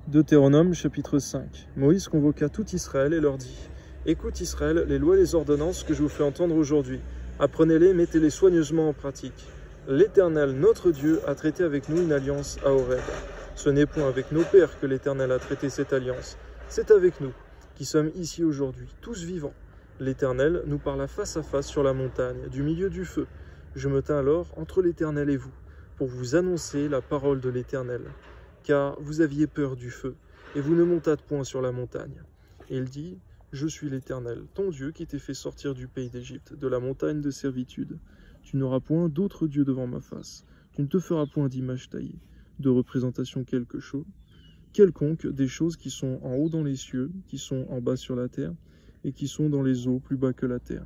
Deutéronome chapitre 5. Moïse convoqua tout Israël et leur dit : Écoute Israël, les lois et les ordonnances que je vous fais entendre aujourd'hui. Apprenez-les, mettez-les soigneusement en pratique. L'Éternel, notre Dieu, a traité avec nous une alliance à Horeb. Ce n'est point avec nos pères que l'Éternel a traité cette alliance. C'est avec nous, qui sommes ici aujourd'hui, tous vivants. L'Éternel nous parla face à face sur la montagne, du milieu du feu. Je me tins alors entre l'Éternel et vous, pour vous annoncer la parole de l'Éternel. Car vous aviez peur du feu, et vous ne montâtes point sur la montagne. Et il dit : Je suis l'Éternel, ton Dieu, qui t'ai fait sortir du pays d'Égypte, de la montagne de servitude. Tu n'auras point d'autre Dieu devant ma face. Tu ne te feras point d'image taillée, de représentation quelconque des choses qui sont en haut dans les cieux, qui sont en bas sur la terre, et qui sont dans les eaux plus bas que la terre.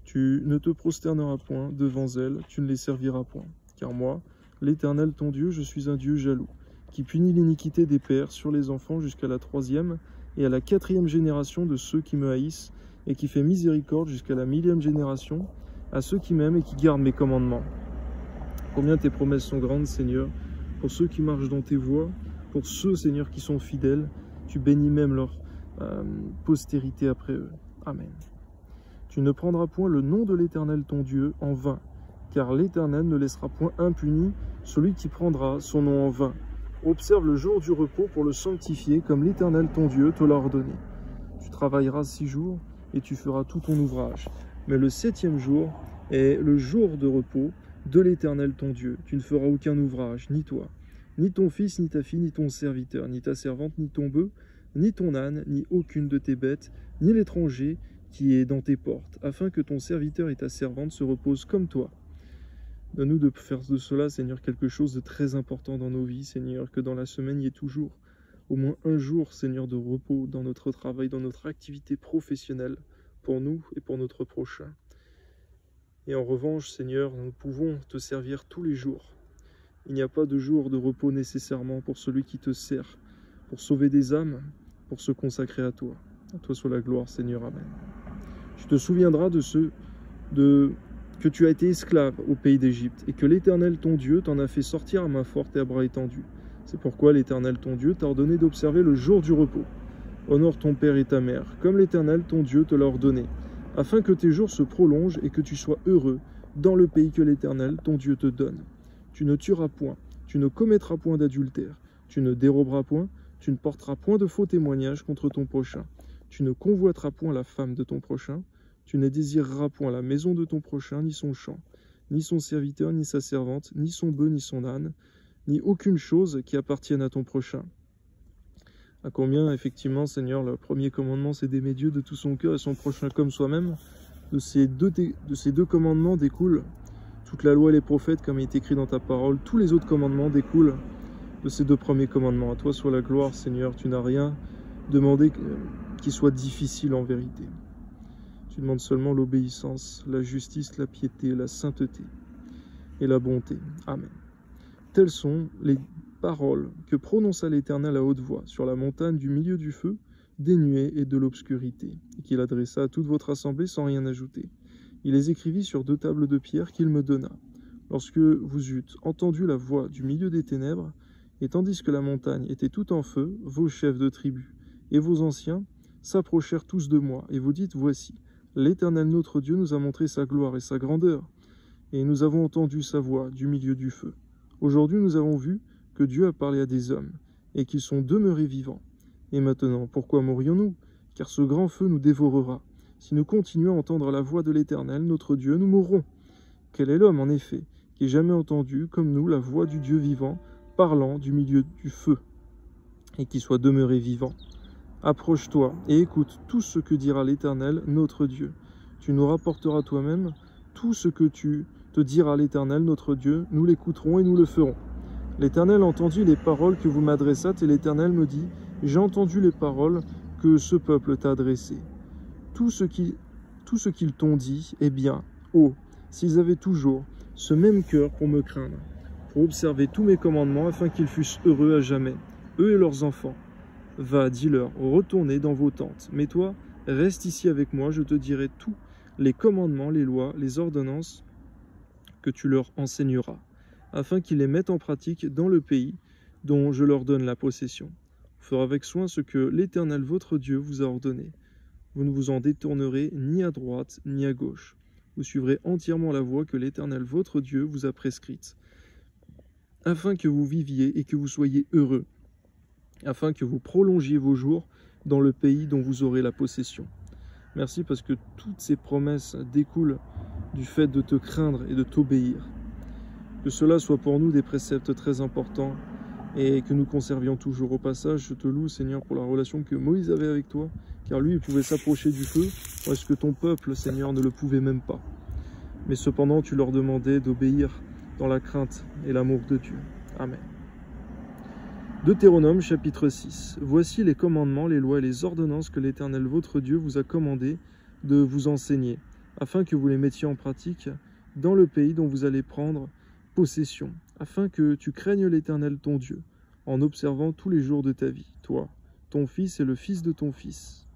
Tu ne te prosterneras point devant elles, tu ne les serviras point. Car moi, l'Éternel ton Dieu, je suis un Dieu jaloux, qui punit l'iniquité des pères sur les enfants jusqu'à la 3e et à la 4e génération de ceux qui me haïssent, et qui fait miséricorde jusqu'à la 1000e génération à ceux qui m'aiment et qui gardent mes commandements. Combien tes promesses sont grandes, Seigneur, pour ceux qui marchent dans tes voies, pour ceux, Seigneur, qui sont fidèles. Tu bénis même leur postérité après eux. Amen. Tu ne prendras point le nom de l'Éternel ton Dieu en vain, car l'Éternel ne laissera point impuni celui qui prendra son nom en vain. Observe le jour du repos pour le sanctifier, comme l'Éternel ton Dieu te l'a ordonné. Tu travailleras 6 jours, et tu feras tout ton ouvrage. Mais le 7e jour est le jour de repos de l'Éternel ton Dieu. Tu ne feras aucun ouvrage, ni toi, ni ton fils, ni ta fille, ni ton serviteur, ni ta servante, ni ton bœuf, ni ton âne, ni aucune de tes bêtes, ni l'étranger qui est dans tes portes, afin que ton serviteur et ta servante se reposent comme toi. Donne-nous de faire de cela, Seigneur, quelque chose de très important dans nos vies, Seigneur, que dans la semaine, il y ait toujours au moins un jour, Seigneur, de repos dans notre travail, dans notre activité professionnelle, pour nous et pour notre prochain. Et en revanche, Seigneur, nous pouvons te servir tous les jours. Il n'y a pas de jour de repos nécessairement pour celui qui te sert, pour sauver des âmes, pour se consacrer à toi. À toi soit la gloire, Seigneur. Amen. Tu te souviendras que tu as été esclave au pays d'Égypte, et que l'Éternel ton Dieu t'en a fait sortir à main forte et à bras étendus. C'est pourquoi l'Éternel ton Dieu t'a ordonné d'observer le jour du repos. Honore ton père et ta mère, comme l'Éternel ton Dieu te l'a ordonné, afin que tes jours se prolongent et que tu sois heureux dans le pays que l'Éternel ton Dieu te donne. Tu ne tueras point, tu ne commettras point d'adultère, tu ne déroberas point, tu ne porteras point de faux témoignages contre ton prochain, tu ne convoiteras point la femme de ton prochain, tu ne désireras point la maison de ton prochain, ni son champ, ni son serviteur, ni sa servante, ni son bœuf, ni son âne, ni aucune chose qui appartienne à ton prochain. À combien, effectivement, Seigneur, le premier commandement, c'est d'aimer Dieu de tout son cœur et son prochain comme soi-même. De ces deux commandements découlent toute la loi et les prophètes, comme il est écrit dans ta parole. Tous les autres commandements découlent de ces 2 premiers commandements. À toi soit la gloire, Seigneur. Tu n'as rien demandé qui soit difficile en vérité. Tu demandes seulement l'obéissance, la justice, la piété, la sainteté et la bonté. Amen. Telles sont les paroles que prononça l'Éternel à haute voix sur la montagne du milieu du feu, des nuées et de l'obscurité, et qu'il adressa à toute votre assemblée sans rien ajouter. Il les écrivit sur 2 tables de pierre qu'il me donna. Lorsque vous eûtes entendu la voix du milieu des ténèbres, et tandis que la montagne était toute en feu, vos chefs de tribus et vos anciens s'approchèrent tous de moi, et vous dites : Voici, l'Éternel notre Dieu nous a montré sa gloire et sa grandeur, et nous avons entendu sa voix du milieu du feu. Aujourd'hui nous avons vu que Dieu a parlé à des hommes, et qu'ils sont demeurés vivants. Et maintenant, pourquoi mourrions-nous ? Car ce grand feu nous dévorera. Si nous continuons à entendre la voix de l'Éternel, notre Dieu, nous mourrons. Quel est l'homme, en effet, qui ait jamais entendu, comme nous, la voix du Dieu vivant, parlant du milieu du feu, et qui soit demeuré vivant ? Approche-toi et écoute tout ce que dira l'Éternel, notre Dieu. Tu nous rapporteras toi-même tout ce que tu te diras l'Éternel, notre Dieu, nous l'écouterons et nous le ferons. L'Éternel entendit les paroles que vous m'adressâtes, et l'Éternel me dit : J'ai entendu les paroles que ce peuple t'a adressées. Tout ce qu'ils t'ont dit est bien. Oh, s'ils avaient toujours ce même cœur pour me craindre, pour observer tous mes commandements, afin qu'ils fussent heureux à jamais, eux et leurs enfants. Va, dis-leur, retournez dans vos tentes. Mais toi, reste ici avec moi, je te dirai tous les commandements, les lois, les ordonnances que tu leur enseigneras, afin qu'ils les mettent en pratique dans le pays dont je leur donne la possession. ferez avec soin ce que l'Éternel votre Dieu vous a ordonné. Vous ne vous en détournerez ni à droite ni à gauche. Vous suivrez entièrement la voie que l'Éternel votre Dieu vous a prescrite, afin que vous viviez et que vous soyez heureux, afin que vous prolongiez vos jours dans le pays dont vous aurez la possession. Merci parce que toutes ces promesses découlent du fait de te craindre et de t'obéir. Que cela soit pour nous des préceptes très importants et que nous conservions toujours. Au passage, je te loue, Seigneur, pour la relation que Moïse avait avec toi, car lui, il pouvait s'approcher du feu, parce que ton peuple, Seigneur, ne le pouvait même pas. Mais cependant, tu leur demandais d'obéir dans la crainte et l'amour de Dieu. Amen. Deutéronome chapitre 6. Voici les commandements, les lois et les ordonnances que l'Éternel votre Dieu vous a commandé de vous enseigner, afin que vous les mettiez en pratique dans le pays dont vous allez prendre possession, afin que tu craignes l'Éternel ton Dieu, en observant tous les jours de ta vie, toi, ton fils et le fils de ton fils,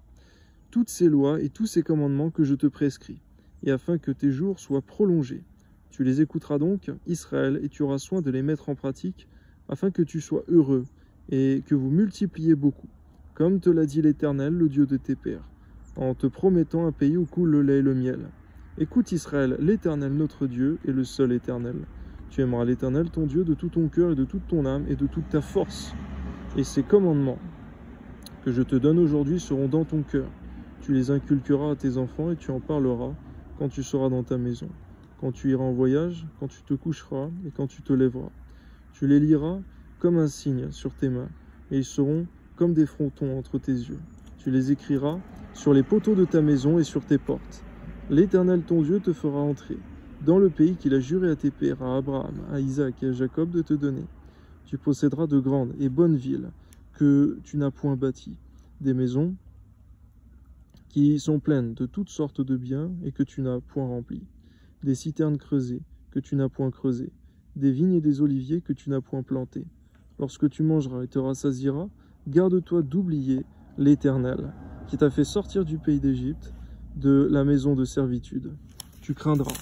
toutes ces lois et tous ces commandements que je te prescris, et afin que tes jours soient prolongés. Tu les écouteras donc, Israël, et tu auras soin de les mettre en pratique, afin que tu sois heureux, et que vous multipliez beaucoup, comme te l'a dit l'Éternel, le Dieu de tes pères, en te promettant un pays où coule le lait et le miel. Écoute Israël, l'Éternel notre Dieu est le seul Éternel. Tu aimeras l'Éternel ton Dieu de tout ton cœur et de toute ton âme et de toute ta force. Et ces commandements que je te donne aujourd'hui seront dans ton cœur. Tu les inculqueras à tes enfants et tu en parleras quand tu seras dans ta maison, quand tu iras en voyage, quand tu te coucheras et quand tu te lèveras. Tu les liras comme un signe sur tes mains, et ils seront comme des frontons entre tes yeux. Tu les écriras sur les poteaux de ta maison et sur tes portes. L'Éternel ton Dieu te fera entrer dans le pays qu'il a juré à tes pères, à Abraham, à Isaac et à Jacob de te donner. Tu posséderas de grandes et bonnes villes que tu n'as point bâties, des maisons qui sont pleines de toutes sortes de biens et que tu n'as point remplies, des citernes creusées que tu n'as point creusées, des vignes et des oliviers que tu n'as point plantés. Lorsque tu mangeras et te rassasieras, garde-toi d'oublier l'Éternel, qui t'a fait sortir du pays d'Égypte, de la maison de servitude. Tu craindras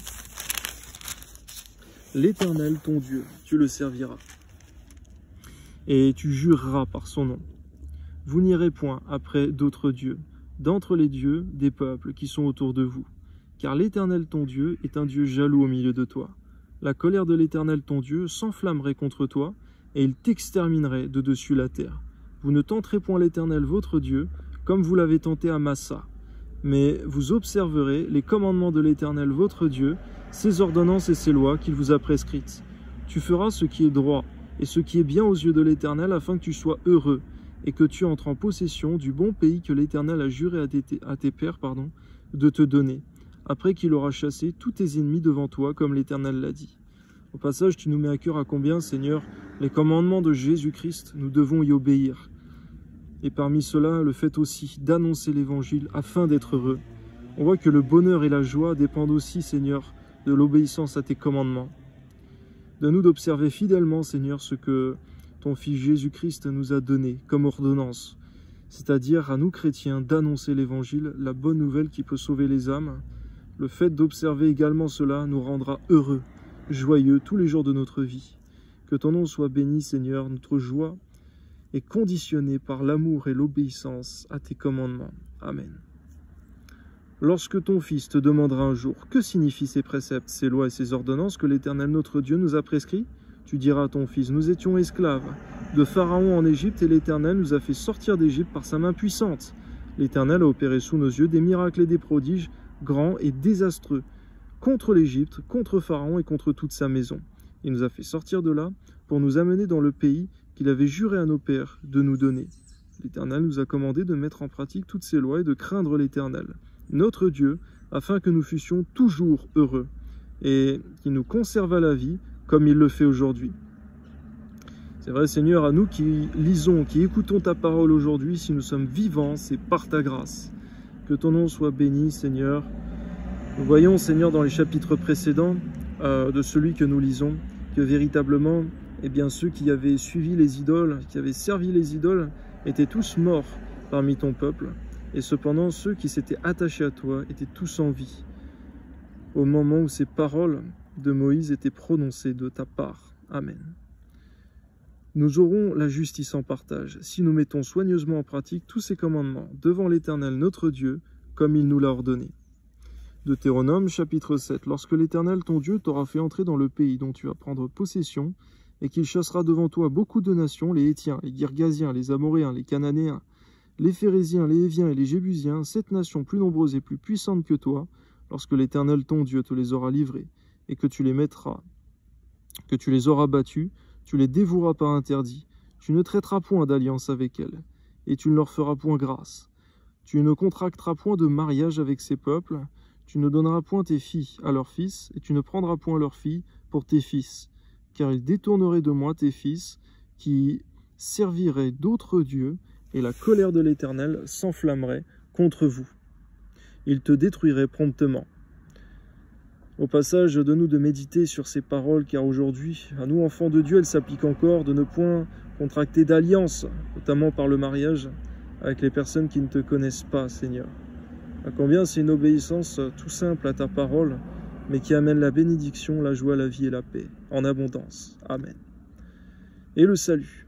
l'Éternel ton Dieu, tu le serviras, et tu jureras par son nom. Vous n'irez point après d'autres dieux, d'entre les dieux des peuples qui sont autour de vous, car l'Éternel ton Dieu est un Dieu jaloux au milieu de toi. La colère de l'Éternel ton Dieu s'enflammerait contre toi, et il t'exterminerait de dessus la terre. Vous ne tenterez point l'Éternel votre Dieu, comme vous l'avez tenté à Massa, mais vous observerez les commandements de l'Éternel votre Dieu, ses ordonnances et ses lois qu'il vous a prescrites. Tu feras ce qui est droit et ce qui est bien aux yeux de l'Éternel, afin que tu sois heureux, et que tu entres en possession du bon pays que l'Éternel a juré à tes pères de te donner, après qu'il aura chassé tous tes ennemis devant toi, comme l'Éternel l'a dit. Au passage, tu nous mets à cœur à combien, Seigneur, les commandements de Jésus-Christ, nous devons y obéir. Et parmi cela, le fait aussi d'annoncer l'Évangile afin d'être heureux. On voit que le bonheur et la joie dépendent aussi, Seigneur, de l'obéissance à tes commandements. De nous d'observer fidèlement, Seigneur, ce que ton Fils Jésus-Christ nous a donné comme ordonnance, c'est-à-dire à nous chrétiens d'annoncer l'Évangile, la bonne nouvelle qui peut sauver les âmes. Le fait d'observer également cela nous rendra heureux, joyeux tous les jours de notre vie. Que ton nom soit béni, Seigneur, notre joie est conditionnée par l'amour et l'obéissance à tes commandements. Amen. Lorsque ton Fils te demandera un jour que signifient ces préceptes, ces lois et ces ordonnances que l'Éternel notre Dieu nous a prescrits, tu diras à ton Fils, nous étions esclaves de Pharaon en Égypte et l'Éternel nous a fait sortir d'Égypte par sa main puissante. L'Éternel a opéré sous nos yeux des miracles et des prodiges grands et désastreux contre l'Égypte, contre Pharaon et contre toute sa maison. Il nous a fait sortir de là pour nous amener dans le pays qu'il avait juré à nos pères de nous donner. L'Éternel nous a commandé de mettre en pratique toutes ces lois et de craindre l'Éternel, notre Dieu, afin que nous fussions toujours heureux et qu'il nous conservât la vie comme il le fait aujourd'hui. C'est vrai, Seigneur, à nous qui lisons, qui écoutons ta parole aujourd'hui, si nous sommes vivants, c'est par ta grâce. Que ton nom soit béni, Seigneur. Nous voyons, Seigneur, dans les chapitres précédents de celui que nous lisons, que véritablement, eh bien, ceux qui avaient suivi les idoles, qui avaient servi les idoles, étaient tous morts parmi ton peuple. Et cependant, ceux qui s'étaient attachés à toi étaient tous en vie, au moment où ces paroles de Moïse étaient prononcées de ta part. Amen. Nous aurons la justice en partage, si nous mettons soigneusement en pratique tous ces commandements, devant l'Éternel notre Dieu, comme il nous l'a ordonné. Deutéronome chapitre 7. Lorsque l'Éternel ton Dieu t'aura fait entrer dans le pays dont tu vas prendre possession, et qu'il chassera devant toi beaucoup de nations, les Hétiens, les Girgasiens, les Amoréens, les Cananéens, les Phéréziens, les Héviens et les Jébusiens, 7 nations plus nombreuses et plus puissantes que toi, lorsque l'Éternel ton Dieu te les aura livrées, et que tu les auras battus, tu les dévoueras par interdit, tu ne traiteras point d'alliance avec elles, et tu ne leur feras point grâce. Tu ne contracteras point de mariage avec ces peuples, tu ne donneras point tes filles à leurs fils, et tu ne prendras point leurs filles pour tes fils, car ils détourneraient de moi tes fils, qui serviraient d'autres dieux, et la colère de l'Éternel s'enflammerait contre vous. Ils te détruiraient promptement. Au passage, donne-nous de méditer sur ces paroles, car aujourd'hui, à nous, enfants de Dieu, elles s'appliquent encore de ne point contracter d'alliance, notamment par le mariage, avec les personnes qui ne te connaissent pas, Seigneur. À combien c'est une obéissance tout simple à ta parole, mais qui amène la bénédiction, la joie, la vie et la paix, en abondance. Amen. Et le salut.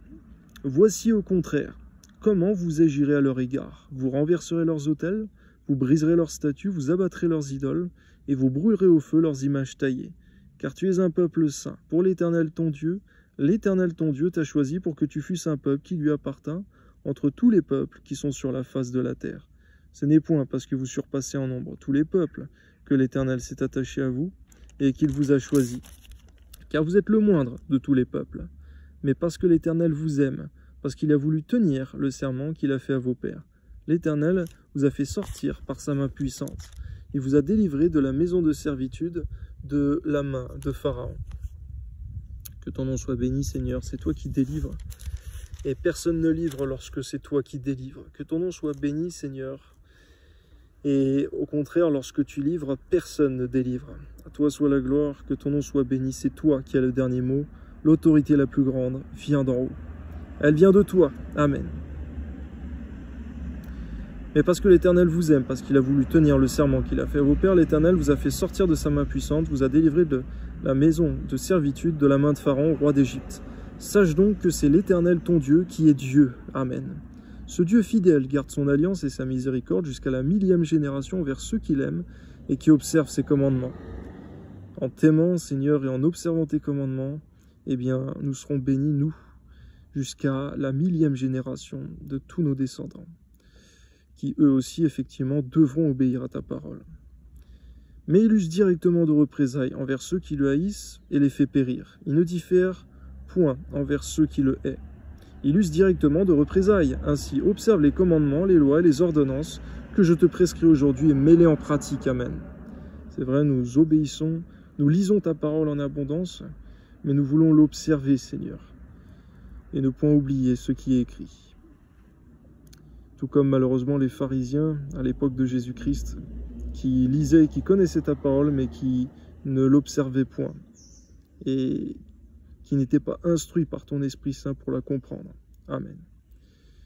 Voici au contraire, comment vous agirez à leur égard. Vous renverserez leurs autels, vous briserez leurs statues, vous abattrez leurs idoles, et vous brûlerez au feu leurs images taillées. Car tu es un peuple saint. Pour l'Éternel ton Dieu t'a choisi pour que tu fusses un peuple qui lui appartint entre tous les peuples qui sont sur la face de la terre. Ce n'est point parce que vous surpassez en nombre tous les peuples que l'Éternel s'est attaché à vous et qu'il vous a choisi. Car vous êtes le moindre de tous les peuples. Mais parce que l'Éternel vous aime, parce qu'il a voulu tenir le serment qu'il a fait à vos pères. L'Éternel vous a fait sortir par sa main puissante. Il vous a délivré de la maison de servitude, de la main de Pharaon. Que ton nom soit béni, Seigneur, c'est toi qui délivres. Et personne ne livre lorsque c'est toi qui délivres. Que ton nom soit béni, Seigneur. Et au contraire, lorsque tu livres, personne ne délivre. À toi soit la gloire, que ton nom soit béni. C'est toi qui as le dernier mot. L'autorité la plus grande vient d'en haut. Elle vient de toi. Amen. Mais parce que l'Éternel vous aime, parce qu'il a voulu tenir le serment qu'il a fait à vos pères, l'Éternel vous a fait sortir de sa main puissante, vous a délivré de la maison de servitude, de la main de Pharaon, roi d'Égypte. Sache donc que c'est l'Éternel ton Dieu qui est Dieu. Amen. Ce Dieu fidèle garde son alliance et sa miséricorde jusqu'à la 1000e génération envers ceux qu'il aime et qui observent ses commandements. En t'aimant, Seigneur, et en observant tes commandements, eh bien, nous serons bénis, nous, jusqu'à la 1000e génération de tous nos descendants, qui eux aussi, effectivement, devront obéir à ta parole. Mais il use directement de représailles envers ceux qui le haïssent et les fait périr. Il ne diffère point envers ceux qui le haïssent. Il use directement de représailles. Ainsi, observe les commandements, les lois et les ordonnances que je te prescris aujourd'hui et mets-les en pratique. Amen. C'est vrai, nous obéissons, nous lisons ta parole en abondance, mais nous voulons l'observer, Seigneur, et ne point oublier ce qui est écrit. Tout comme malheureusement les pharisiens à l'époque de Jésus-Christ, qui lisaient et qui connaissaient ta parole, mais qui ne l'observaient point, et qui n'étaient pas instruits par ton Esprit Saint pour la comprendre. Amen.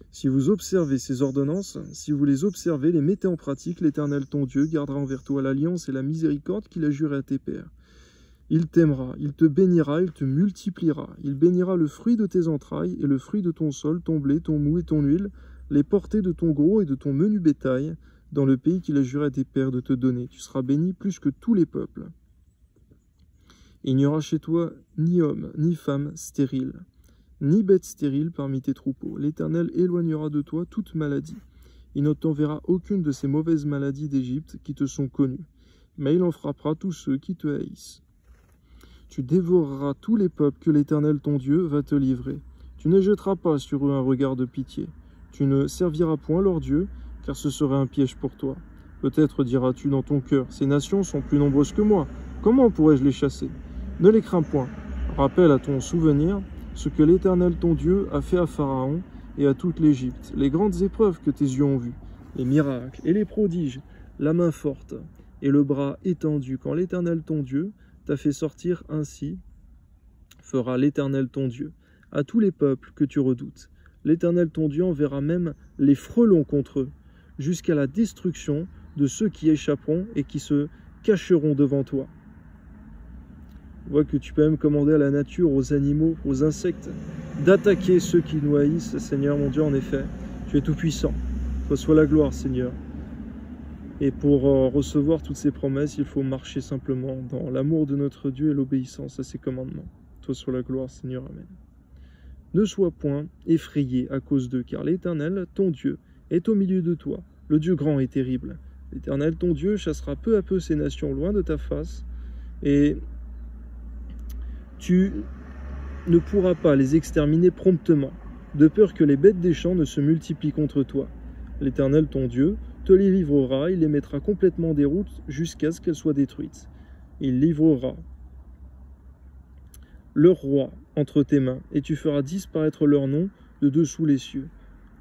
Si vous observez ces ordonnances, si vous les observez, les mettez en pratique, l'Éternel ton Dieu gardera envers toi l'alliance et la miséricorde qu'il a juré à tes pères. Il t'aimera, il te bénira, il te multipliera. Il bénira le fruit de tes entrailles et le fruit de ton sol, ton blé, ton mou et ton huile, les portées de ton gros et de ton menu bétail, dans le pays qu'il a juré à tes pères de te donner. Tu seras béni plus que tous les peuples. Il n'y aura chez toi ni homme, ni femme stérile, ni bête stérile parmi tes troupeaux. L'Éternel éloignera de toi toute maladie. Il ne t'enverra aucune de ces mauvaises maladies d'Égypte qui te sont connues, mais il en frappera tous ceux qui te haïssent. Tu dévoreras tous les peuples que l'Éternel ton Dieu va te livrer. Tu ne jetteras pas sur eux un regard de pitié. Tu ne serviras point leur Dieu, car ce serait un piège pour toi. Peut-être diras-tu dans ton cœur, ces nations sont plus nombreuses que moi. Comment pourrais-je les chasser? Ne les crains point. Rappelle à ton souvenir ce que l'Éternel ton Dieu a fait à Pharaon et à toute l'Égypte, les grandes épreuves que tes yeux ont vues, les miracles et les prodiges, la main forte et le bras étendu. Quand l'Éternel ton Dieu t'a fait sortir ainsi, fera l'Éternel ton Dieu à tous les peuples que tu redoutes. L'Éternel ton Dieu enverra même les frelons contre eux, jusqu'à la destruction de ceux qui échapperont et qui se cacheront devant toi. On voit que tu peux même commander à la nature, aux animaux, aux insectes, d'attaquer ceux qui nous haïssent. Seigneur mon Dieu, en effet, tu es tout-puissant. Toi soit la gloire, Seigneur. Et pour recevoir toutes ces promesses, il faut marcher simplement dans l'amour de notre Dieu et l'obéissance à ses commandements. Toi soit la gloire, Seigneur. Amen. Ne sois point effrayé à cause d'eux, car l'Éternel, ton Dieu, est au milieu de toi, le Dieu grand et terrible. L'Éternel, ton Dieu, chassera peu à peu ces nations loin de ta face, et tu ne pourras pas les exterminer promptement, de peur que les bêtes des champs ne se multiplient contre toi. L'Éternel, ton Dieu, te les livrera, il les mettra complètement en déroute jusqu'à ce qu'elles soient détruites. Il livrera leur roi entre tes mains, et tu feras disparaître leur nom de dessous les cieux.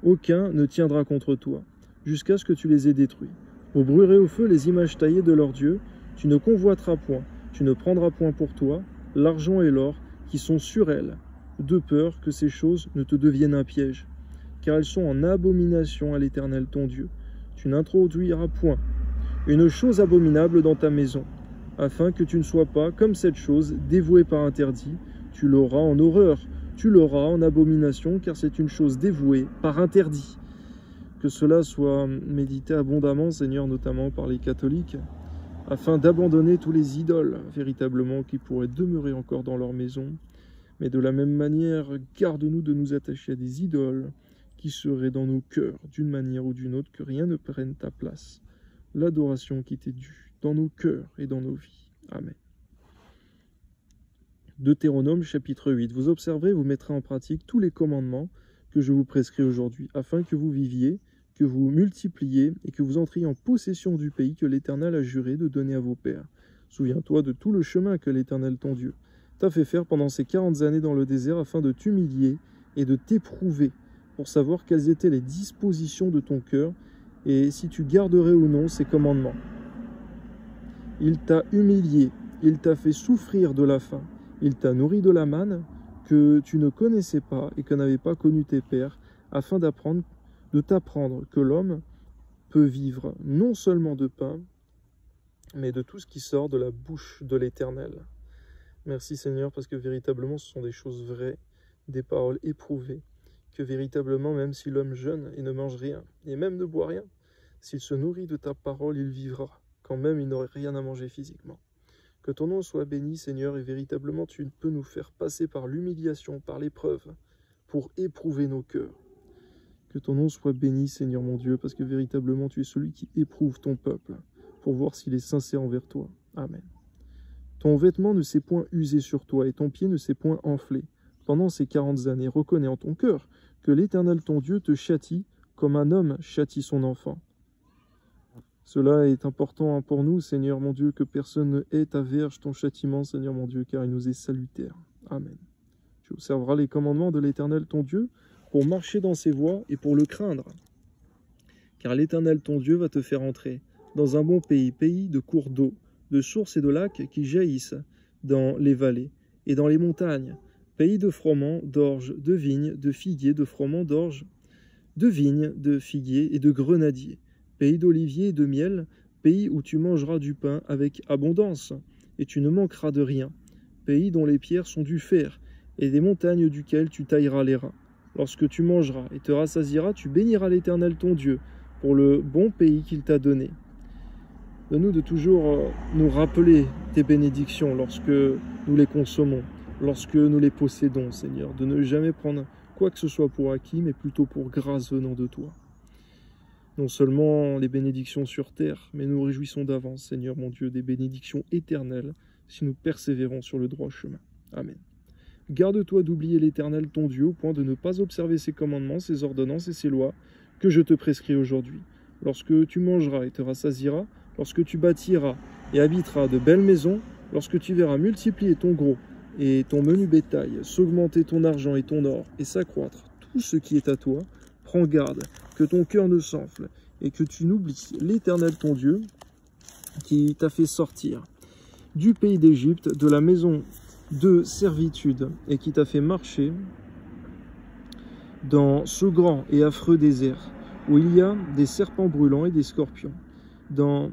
Aucun ne tiendra contre toi, jusqu'à ce que tu les aies détruits. Vous brûlerez au feu les images taillées de leurs dieux, tu ne convoiteras point, tu ne prendras point pour toi l'argent et l'or qui sont sur elles, de peur que ces choses ne te deviennent un piège, car elles sont en abomination à l'Éternel ton Dieu. Tu n'introduiras point une chose abominable dans ta maison, afin que tu ne sois pas, comme cette chose, dévouée par interdit. Tu l'auras en horreur, tu l'auras en abomination, car c'est une chose dévouée par interdit. Que cela soit médité abondamment, Seigneur, notamment par les catholiques, afin d'abandonner tous les idoles, véritablement, qui pourraient demeurer encore dans leur maison. Mais de la même manière, garde-nous de nous attacher à des idoles qui seraient dans nos cœurs, d'une manière ou d'une autre, que rien ne prenne ta place. L'adoration qui t'est due, dans nos cœurs et dans nos vies. Amen. Deutéronome chapitre 8. Vous observerez, vous mettrez en pratique tous les commandements que je vous prescris aujourd'hui, afin que vous viviez, que vous multipliez et que vous entriez en possession du pays que l'Éternel a juré de donner à vos pères. Souviens-toi de tout le chemin que l'Éternel ton Dieu t'a fait faire pendant ces 40 années dans le désert, afin de t'humilier et de t'éprouver, pour savoir quelles étaient les dispositions de ton cœur et si tu garderais ou non ces commandements. Il t'a humilié, il t'a fait souffrir de la faim, il t'a nourri de la manne que tu ne connaissais pas et que n'avaient pas connu tes pères, afin de t'apprendre que l'homme peut vivre non seulement de pain, mais de tout ce qui sort de la bouche de l'Éternel. Merci Seigneur, parce que véritablement ce sont des choses vraies, des paroles éprouvées, que véritablement même si l'homme jeûne et ne mange rien, et même ne boit rien, s'il se nourrit de ta parole, il vivra, quand même il n'aurait rien à manger physiquement. Que ton nom soit béni, Seigneur, et véritablement tu peux nous faire passer par l'humiliation, par l'épreuve, pour éprouver nos cœurs. Que ton nom soit béni, Seigneur mon Dieu, parce que véritablement tu es celui qui éprouve ton peuple, pour voir s'il est sincère envers toi. Amen. Ton vêtement ne s'est point usé sur toi, et ton pied ne s'est point enflé. Pendant ces 40 années, reconnais en ton cœur que l'Éternel ton Dieu te châtie comme un homme châtie son enfant. Cela est important pour nous, Seigneur mon Dieu, que personne ne hait ta verge, ton châtiment, Seigneur mon Dieu, car il nous est salutaire. Amen. Tu observeras les commandements de l'Éternel ton Dieu pour marcher dans ses voies et pour le craindre. Car l'Éternel ton Dieu va te faire entrer dans un bon pays, pays de cours d'eau, de sources et de lacs qui jaillissent dans les vallées et dans les montagnes, pays de froment, d'orge, de vignes, de figuiers, de froment, d'orge, de vignes, de figuiers et de grenadiers, pays d'oliviers et de miel, pays où tu mangeras du pain avec abondance, et tu ne manqueras de rien, pays dont les pierres sont du fer, et des montagnes duquel tu tailleras les reins. Lorsque tu mangeras et te rassasieras, tu béniras l'Éternel ton Dieu, pour le bon pays qu'il t'a donné. Donne-nous de toujours nous rappeler tes bénédictions lorsque nous les consommons, lorsque nous les possédons, Seigneur, de ne jamais prendre quoi que ce soit pour acquis, mais plutôt pour grâce venant de toi. Non seulement les bénédictions sur terre, mais nous réjouissons d'avance, Seigneur mon Dieu, des bénédictions éternelles, si nous persévérons sur le droit chemin. Amen. Garde-toi d'oublier l'Éternel ton Dieu, au point de ne pas observer ses commandements, ses ordonnances et ses lois que je te prescris aujourd'hui. Lorsque tu mangeras et te rassasieras, lorsque tu bâtiras et habiteras de belles maisons, lorsque tu verras multiplier ton gros et ton menu bétail, s'augmenter ton argent et ton or, et s'accroître tout ce qui est à toi, prends garde que ton cœur ne s'enfle, et que tu n'oublies l'Éternel ton Dieu, qui t'a fait sortir du pays d'Égypte, de la maison de servitude, et qui t'a fait marcher dans ce grand et affreux désert, où il y a des serpents brûlants et des scorpions, dans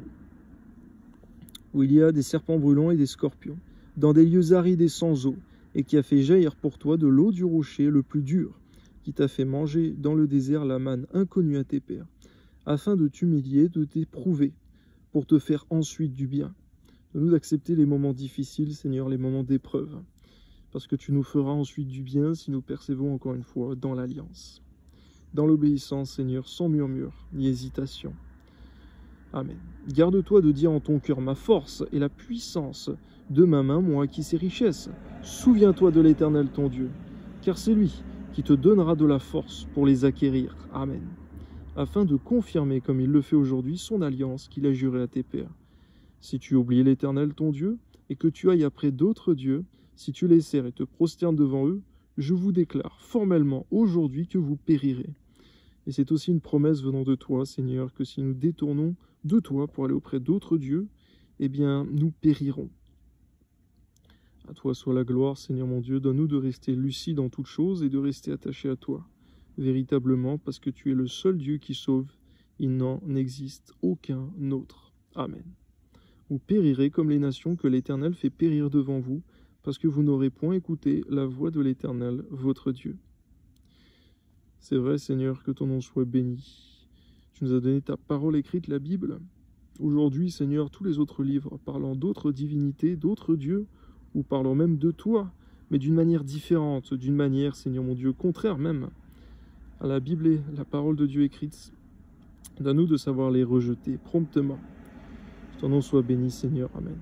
dans des lieux arides et sans eau, et qui a fait jaillir pour toi de l'eau du rocher le plus dur, qui t'a fait manger dans le désert la manne inconnue à tes pères, afin de t'humilier, de t'éprouver, pour te faire ensuite du bien. Donne-nous d'accepter les moments difficiles, Seigneur, les moments d'épreuve, parce que tu nous feras ensuite du bien si nous persévérons encore une fois dans l'alliance. Dans l'obéissance, Seigneur, sans murmure ni hésitation. Amen. Garde-toi de dire en ton cœur, ma force et la puissance de ma main m'ont acquis ces richesses. Souviens-toi de l'Éternel ton Dieu, car c'est lui qui te donnera de la force pour les acquérir. Amen. Afin de confirmer, comme il le fait aujourd'hui, son alliance qu'il a jurée à tes pères. Si tu oublies l'Éternel ton Dieu, et que tu ailles après d'autres dieux, si tu les sers et te prosternes devant eux, je vous déclare formellement aujourd'hui que vous périrez. Et c'est aussi une promesse venant de toi, Seigneur, que si nous détournons de toi pour aller auprès d'autres dieux, eh bien, nous périrons. À toi soit la gloire, Seigneur mon Dieu, donne-nous de rester lucides en toutes choses et de rester attachés à toi, véritablement, parce que tu es le seul Dieu qui sauve, il n'en existe aucun autre. Amen. Vous périrez comme les nations que l'Éternel fait périr devant vous, parce que vous n'aurez point écouté la voix de l'Éternel, votre Dieu. C'est vrai, Seigneur, que ton nom soit béni. Tu nous as donné ta parole écrite, la Bible. Aujourd'hui, Seigneur, tous les autres livres parlant d'autres divinités, d'autres dieux, ou parlant même de toi, mais d'une manière différente, d'une manière, Seigneur mon Dieu, contraire même à la Bible et la parole de Dieu écrite. Donne-nous de savoir les rejeter promptement. Que ton nom soit béni, Seigneur. Amen.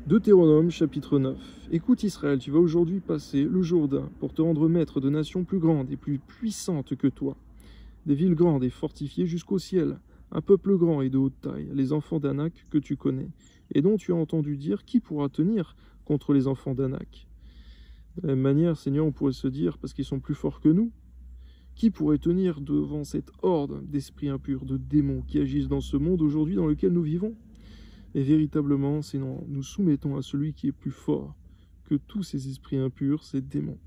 Deutéronome, chapitre 9. Écoute Israël, tu vas aujourd'hui passer le Jourdain pour te rendre maître de nations plus grandes et plus puissantes que toi, des villes grandes et fortifiées jusqu'au ciel, un peuple grand et de haute taille, les enfants d'Anak que tu connais, et dont tu as entendu dire qui pourra tenir contre les enfants d'Anak. De la même manière, Seigneur, on pourrait se dire, parce qu'ils sont plus forts que nous, qui pourrait tenir devant cette horde d'esprits impurs, de démons qui agissent dans ce monde aujourd'hui dans lequel nous vivons? Et véritablement, sinon, nous soumettons à celui qui est plus fort que tous ces esprits impurs, ces démons.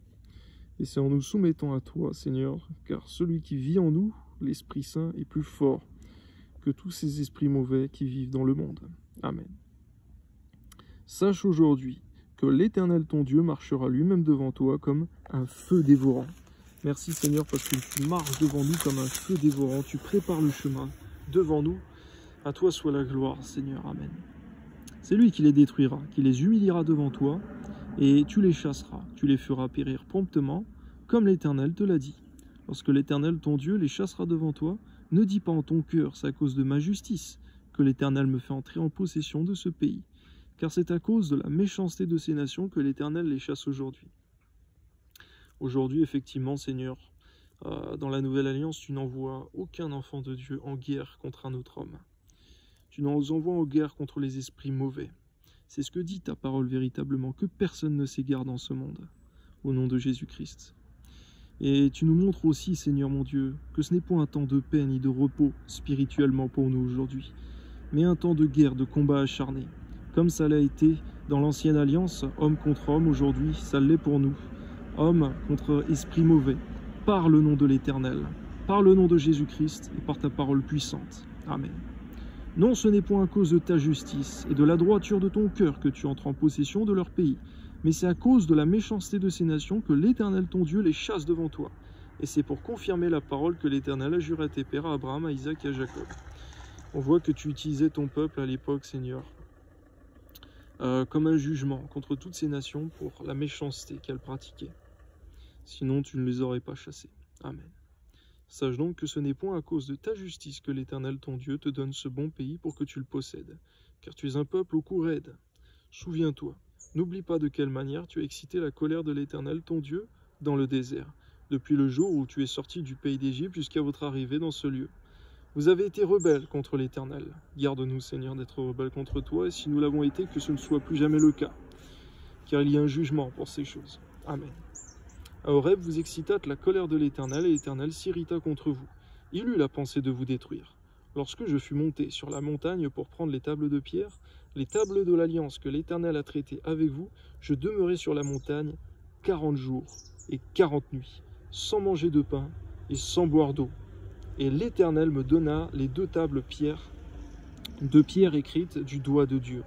Et c'est en nous soumettant à toi, Seigneur, car celui qui vit en nous, l'Esprit Saint, est plus fort que tous ces esprits mauvais qui vivent dans le monde. Amen. Sache aujourd'hui que l'Éternel ton Dieu marchera lui-même devant toi comme un feu dévorant. Merci Seigneur parce que tu marches devant nous comme un feu dévorant, tu prépares le chemin devant nous. À toi soit la gloire, Seigneur. Amen. C'est lui qui les détruira, qui les humiliera devant toi, et tu les chasseras, tu les feras périr promptement, comme l'Éternel te l'a dit. Lorsque l'Éternel, ton Dieu, les chassera devant toi, ne dis pas en ton cœur, c'est à cause de ma justice que l'Éternel me fait entrer en possession de ce pays, car c'est à cause de la méchanceté de ces nations que l'Éternel les chasse aujourd'hui. Aujourd'hui, effectivement, Seigneur, dans la Nouvelle Alliance, tu n'envoies aucun enfant de Dieu en guerre contre un autre homme. Tu nous envoies en guerre contre les esprits mauvais. C'est ce que dit ta parole véritablement, que personne ne s'égare dans ce monde, au nom de Jésus-Christ. Et tu nous montres aussi, Seigneur mon Dieu, que ce n'est pas un temps de paix ni de repos spirituellement pour nous aujourd'hui, mais un temps de guerre, de combat acharné. Comme ça l'a été dans l'ancienne alliance, homme contre homme, aujourd'hui, ça l'est pour nous. Homme contre esprit mauvais, par le nom de l'Éternel, par le nom de Jésus-Christ et par ta parole puissante. Amen. Non, ce n'est point à cause de ta justice et de la droiture de ton cœur que tu entres en possession de leur pays, mais c'est à cause de la méchanceté de ces nations que l'Éternel ton Dieu les chasse devant toi. Et c'est pour confirmer la parole que l'Éternel a juré à tes pères, à Abraham, à Isaac et à Jacob. On voit que tu utilisais ton peuple à l'époque, Seigneur, comme un jugement contre toutes ces nations pour la méchanceté qu'elles pratiquaient. Sinon, tu ne les aurais pas chassés. Amen. Sache donc que ce n'est point à cause de ta justice que l'Éternel ton Dieu te donne ce bon pays pour que tu le possèdes, car tu es un peuple au cou raide. Souviens-toi, n'oublie pas de quelle manière tu as excité la colère de l'Éternel ton Dieu dans le désert, depuis le jour où tu es sorti du pays d'Égypte jusqu'à votre arrivée dans ce lieu. Vous avez été rebelles contre l'Éternel. Garde-nous, Seigneur, d'être rebelles contre toi, et si nous l'avons été, que ce ne soit plus jamais le cas, car il y a un jugement pour ces choses. Amen. À Horeb, vous excitâtes la colère de l'Éternel, et l'Éternel s'irrita contre vous. Il eut la pensée de vous détruire. Lorsque je fus monté sur la montagne pour prendre les tables de pierre, les tables de l'alliance que l'Éternel a traitées avec vous, je demeurai sur la montagne 40 jours et 40 nuits, sans manger de pain et sans boire d'eau. Et l'Éternel me donna les 2 tables de pierre écrites du doigt de Dieu.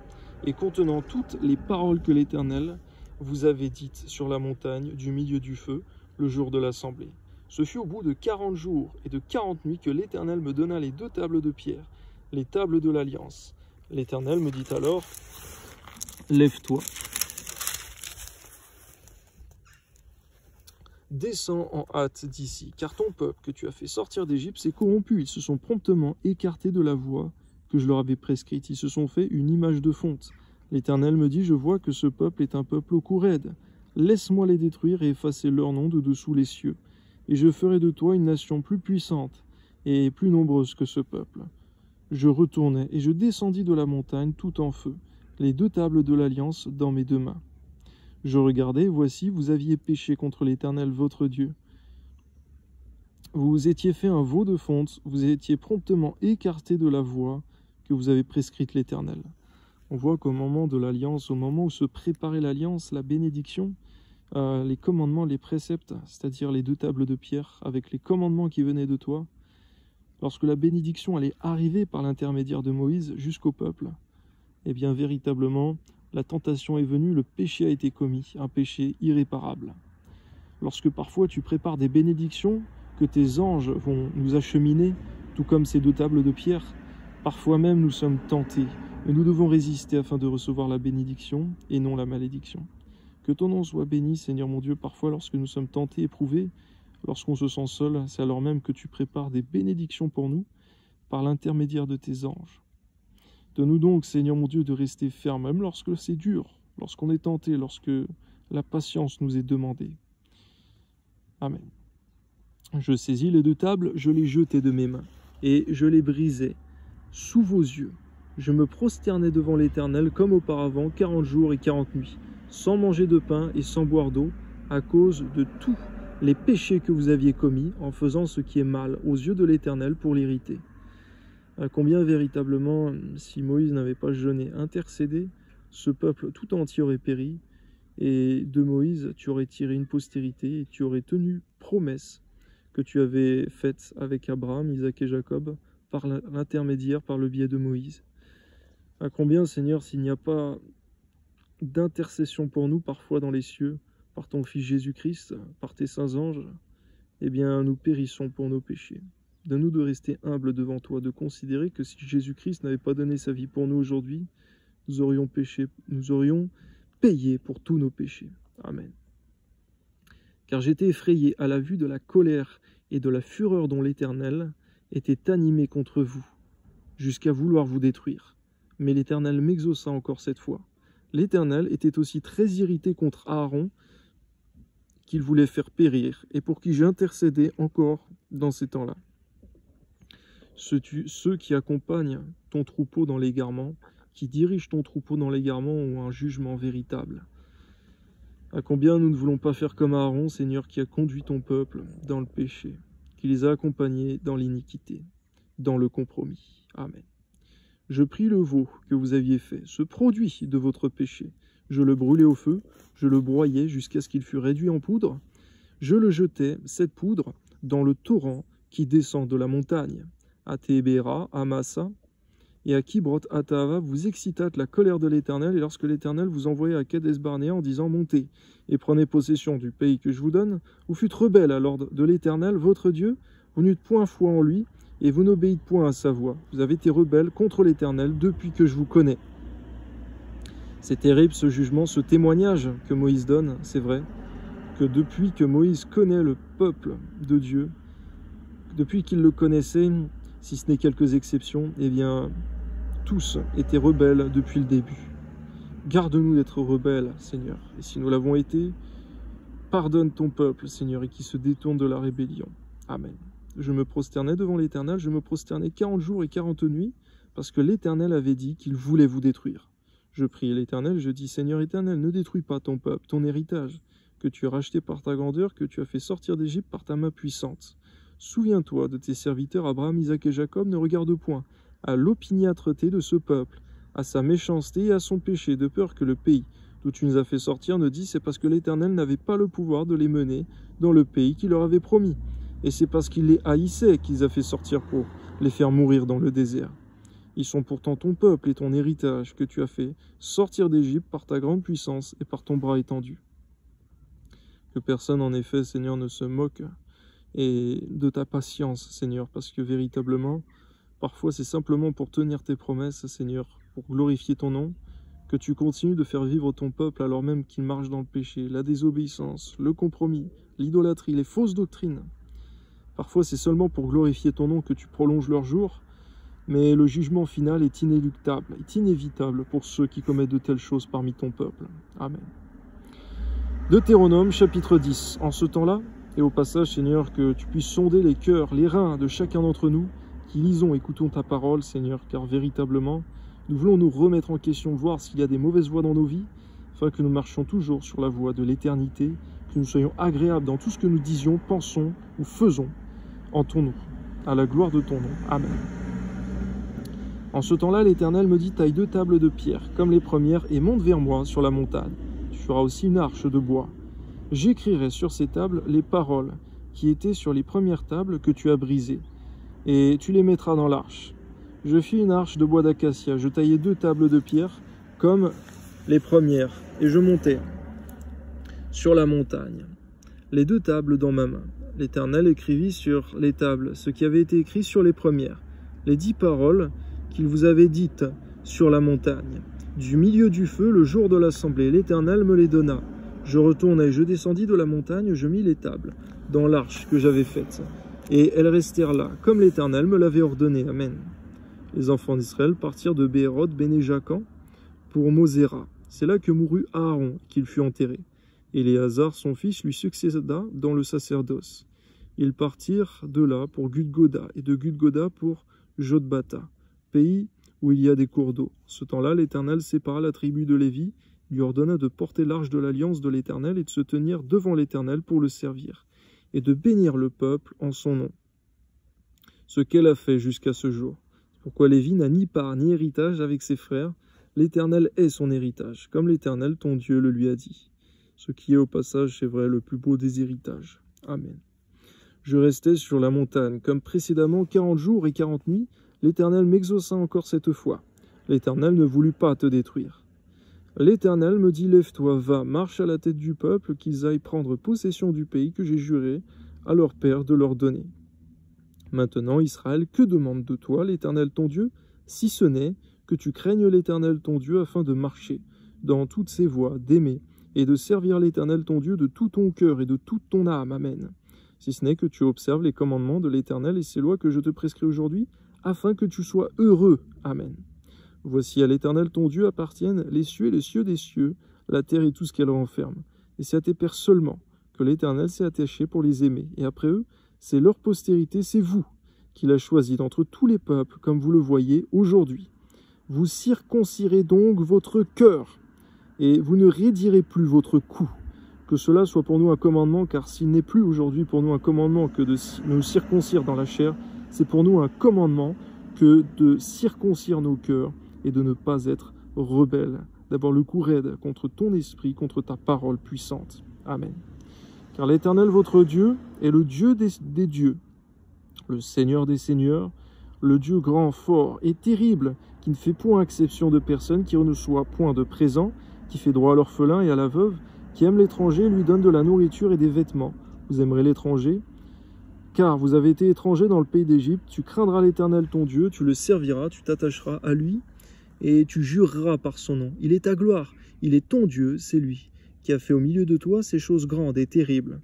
et contenant toutes les paroles que l'Éternel vous avait dites sur la montagne du milieu du feu, le jour de l'assemblée. Ce fut au bout de 40 jours et de 40 nuits que l'Éternel me donna les 2 tables de pierre, les tables de l'Alliance. L'Éternel me dit alors, « Lève-toi, descends en hâte d'ici, car ton peuple que tu as fait sortir d'Égypte s'est corrompu. Ils se sont promptement écartés de la voie que je leur avais prescrite. Ils se sont fait une image de fonte. L'Éternel me dit, je vois que ce peuple est un peuple au cou raide. Laisse-moi les détruire et effacer leur nom de dessous les cieux. Et je ferai de toi une nation plus puissante et plus nombreuse que ce peuple. Je retournai et je descendis de la montagne tout en feu, les 2 tables de l'Alliance dans mes 2 mains. Je regardai, voici, vous aviez péché contre l'Éternel votre Dieu. Vous vous étiez fait un veau de fonte, vous étiez promptement écarté de la voie que vous avez prescrite l'Éternel. On voit qu'au moment de l'Alliance, au moment où se préparait l'Alliance, la bénédiction, les commandements, les préceptes, c'est-à-dire les 2 tables de pierre avec les commandements qui venaient de toi, lorsque la bénédiction allait arriver par l'intermédiaire de Moïse jusqu'au peuple, eh bien véritablement, la tentation est venue, le péché a été commis, un péché irréparable. Lorsque parfois tu prépares des bénédictions que tes anges vont nous acheminer, tout comme ces 2 tables de pierre, parfois même nous sommes tentés, et nous devons résister afin de recevoir la bénédiction et non la malédiction. Que ton nom soit béni, Seigneur mon Dieu, parfois lorsque nous sommes tentés, éprouvés, lorsqu'on se sent seul, c'est alors même que tu prépares des bénédictions pour nous, par l'intermédiaire de tes anges. Donne-nous donc, Seigneur mon Dieu, de rester ferme, même lorsque c'est dur, lorsqu'on est tenté, lorsque la patience nous est demandée. Amen. Je saisis les 2 tables, je les jetai de mes mains, et je les brisai sous vos yeux. Je me prosternai devant l'Éternel comme auparavant, 40 jours et 40 nuits, sans manger de pain et sans boire d'eau, à cause de tous les péchés que vous aviez commis, en faisant ce qui est mal aux yeux de l'Éternel pour l'irriter. Combien véritablement, si Moïse n'avait pas jeûné, intercédé, ce peuple tout entier aurait péri, et de Moïse, tu aurais tiré une postérité, et tu aurais tenu promesse que tu avais faite avec Abraham, Isaac et Jacob, par l'intermédiaire, par le biais de Moïse. À combien, Seigneur, s'il n'y a pas d'intercession pour nous, parfois dans les cieux, par ton Fils Jésus-Christ, par tes saints anges, eh bien, nous périssons pour nos péchés. Donne-nous de rester humbles devant toi, de considérer que si Jésus-Christ n'avait pas donné sa vie pour nous aujourd'hui, nous aurions payé pour tous nos péchés. Amen. Car j'étais effrayé à la vue de la colère et de la fureur dont l'Éternel était animé contre vous, jusqu'à vouloir vous détruire. Mais l'Éternel m'exauça encore cette fois. L'Éternel était aussi très irrité contre Aaron, qu'il voulait faire périr, et pour qui j'intercédais encore dans ces temps-là. Ceux qui accompagnent ton troupeau dans l'égarement, qui dirigent ton troupeau dans l'égarement, ont un jugement véritable. À combien nous ne voulons pas faire comme Aaron, Seigneur, qui a conduit ton peuple dans le péché, qui les a accompagnés dans l'iniquité, dans le compromis. Amen. Je pris le veau que vous aviez fait, ce produit de votre péché. Je le brûlais au feu, je le broyais jusqu'à ce qu'il fût réduit en poudre. Je le jetai, cette poudre, dans le torrent qui descend de la montagne. À Tébéra, à Massa et à Kibrot Hatava, vous excitâtes la colère de l'Éternel, et lorsque l'Éternel vous envoya à Kades Barnéa en disant « Montez et prenez possession du pays que je vous donne », vous fûtes rebelles à l'ordre de l'Éternel, votre Dieu, vous n'eûtes point foi en lui, et vous n'obéîtes point à sa voix. Vous avez été rebelles contre l'Éternel depuis que je vous connais. C'est terrible ce jugement, ce témoignage que Moïse donne, c'est vrai, que depuis que Moïse connaît le peuple de Dieu, depuis qu'il le connaissait, si ce n'est quelques exceptions, eh bien, tous étaient rebelles depuis le début. Garde-nous d'être rebelles, Seigneur. Et si nous l'avons été, pardonne ton peuple, Seigneur, et qui se détourne de la rébellion. Amen. Je me prosternais devant l'Éternel, je me prosternais 40 jours et 40 nuits, parce que l'Éternel avait dit qu'il voulait vous détruire. Je priai l'Éternel, je dis, Seigneur Éternel, ne détruis pas ton peuple, ton héritage, que tu as racheté par ta grandeur, que tu as fait sortir d'Égypte par ta main puissante. Souviens-toi de tes serviteurs Abraham, Isaac et Jacob, ne regarde point à l'opiniâtreté de ce peuple, à sa méchanceté et à son péché, de peur que le pays d'où tu nous as fait sortir ne dise c'est parce que l'Éternel n'avait pas le pouvoir de les mener dans le pays qu'il leur avait promis. Et c'est parce qu'il les haïssait qu'ils a fait sortir pour les faire mourir dans le désert. Ils sont pourtant ton peuple et ton héritage que tu as fait sortir d'Égypte par ta grande puissance et par ton bras étendu. Que personne, en effet, Seigneur, ne se moque et de ta patience, Seigneur, parce que véritablement, parfois c'est simplement pour tenir tes promesses, Seigneur, pour glorifier ton nom, que tu continues de faire vivre ton peuple alors même qu'il marche dans le péché, la désobéissance, le compromis, l'idolâtrie, les fausses doctrines. Parfois c'est seulement pour glorifier ton nom que tu prolonges leurs jours, mais le jugement final est inéluctable, est inévitable pour ceux qui commettent de telles choses parmi ton peuple. Amen. Deutéronome chapitre 10. En ce temps-là, et au passage, Seigneur, que tu puisses sonder les cœurs, les reins de chacun d'entre nous, qui lisons, écoutons ta parole, Seigneur, car véritablement, nous voulons nous remettre en question, voir s'il y a des mauvaises voies dans nos vies, afin que nous marchions toujours sur la voie de l'éternité, que nous soyons agréables dans tout ce que nous disions, pensons ou faisons en ton nom, à la gloire de ton nom. Amen. En ce temps-là, l'Éternel me dit, taille 2 tables de pierre, comme les premières, et monte vers moi sur la montagne. Tu feras aussi une arche de bois. J'écrirai sur ces tables les paroles qui étaient sur les premières tables que tu as brisées, et tu les mettras dans l'arche. Je fis une arche de bois d'acacia, je taillai 2 tables de pierre, comme les premières, et je montai sur la montagne, les 2 tables dans ma main. L'Éternel écrivit sur les tables ce qui avait été écrit sur les premières, les 10 paroles qu'il vous avait dites sur la montagne. Du milieu du feu, le jour de l'assemblée, l'Éternel me les donna. Je retournai, je descendis de la montagne, je mis les tables dans l'arche que j'avais faite, et elles restèrent là, comme l'Éternel me l'avait ordonné. Amen. Les enfants d'Israël partirent de Béérot Béné-Jacan pour Moséra. C'est là que mourut Aaron, qu'il fut enterré. Éléazar, son fils, lui succéda dans le sacerdoce. Ils partirent de là pour Gudgoda, et de Gudgoda pour Jotbata, pays où il y a des cours d'eau. Ce temps-là, l'Éternel sépara la tribu de Lévi, lui ordonna de porter l'arche de l'alliance de l'Éternel et de se tenir devant l'Éternel pour le servir, et de bénir le peuple en son nom. Ce qu'elle a fait jusqu'à ce jour. Pourquoi Lévi n'a ni part ni héritage avec ses frères, l'Éternel est son héritage, comme l'Éternel ton Dieu le lui a dit. Ce qui est au passage, c'est vrai, le plus beau des héritages. Amen. Je restai sur la montagne, comme précédemment 40 jours et 40 nuits, l'Éternel m'exauça encore cette fois. L'Éternel ne voulut pas te détruire. L'Éternel me dit, lève-toi, va, marche à la tête du peuple, qu'ils aillent prendre possession du pays que j'ai juré à leur père de leur donner. Maintenant, Israël, que demande de toi l'Éternel ton Dieu, si ce n'est que tu craignes l'Éternel ton Dieu afin de marcher dans toutes ses voies, d'aimer et de servir l'Éternel ton Dieu de tout ton cœur et de toute ton âme. Amen. Si ce n'est que tu observes les commandements de l'Éternel et ses lois que je te prescris aujourd'hui, afin que tu sois heureux. Amen. Voici à l'Éternel ton Dieu appartiennent les cieux et les cieux des cieux, la terre et tout ce qu'elle renferme. Et c'est à tes pères seulement que l'Éternel s'est attaché pour les aimer. Et après eux, c'est leur postérité, c'est vous qu'il a choisi d'entre tous les peuples, comme vous le voyez aujourd'hui. Vous circoncirez donc votre cœur, et vous ne raidirez plus votre cou. Que cela soit pour nous un commandement, car s'il n'est plus aujourd'hui pour nous un commandement que de nous circoncire dans la chair, c'est pour nous un commandement que de circoncire nos cœurs et de ne pas être rebelles. D'abord le cou raide contre ton esprit, contre ta parole puissante. Amen. Car l'Éternel votre Dieu est le Dieu des dieux, le Seigneur des seigneurs, le Dieu grand, fort et terrible, qui ne fait point exception de personne, qui ne reçoit point de présent, qui fait droit à l'orphelin et à la veuve, qui aime l'étranger et lui donne de la nourriture et des vêtements. Vous aimerez l'étranger, car vous avez été étranger dans le pays d'Égypte. Tu craindras l'Éternel ton Dieu, tu le serviras, tu t'attacheras à lui, et tu jureras par son nom. Il est ta gloire, il est ton Dieu, c'est lui, qui a fait au milieu de toi ces choses grandes et terribles,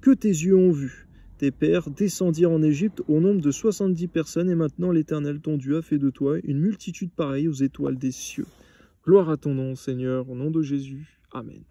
que tes yeux ont vues. Tes pères descendirent en Égypte au nombre de 70 personnes, et maintenant l'Éternel ton Dieu a fait de toi une multitude pareille aux étoiles des cieux. Gloire à ton nom, Seigneur, au nom de Jésus. Amen.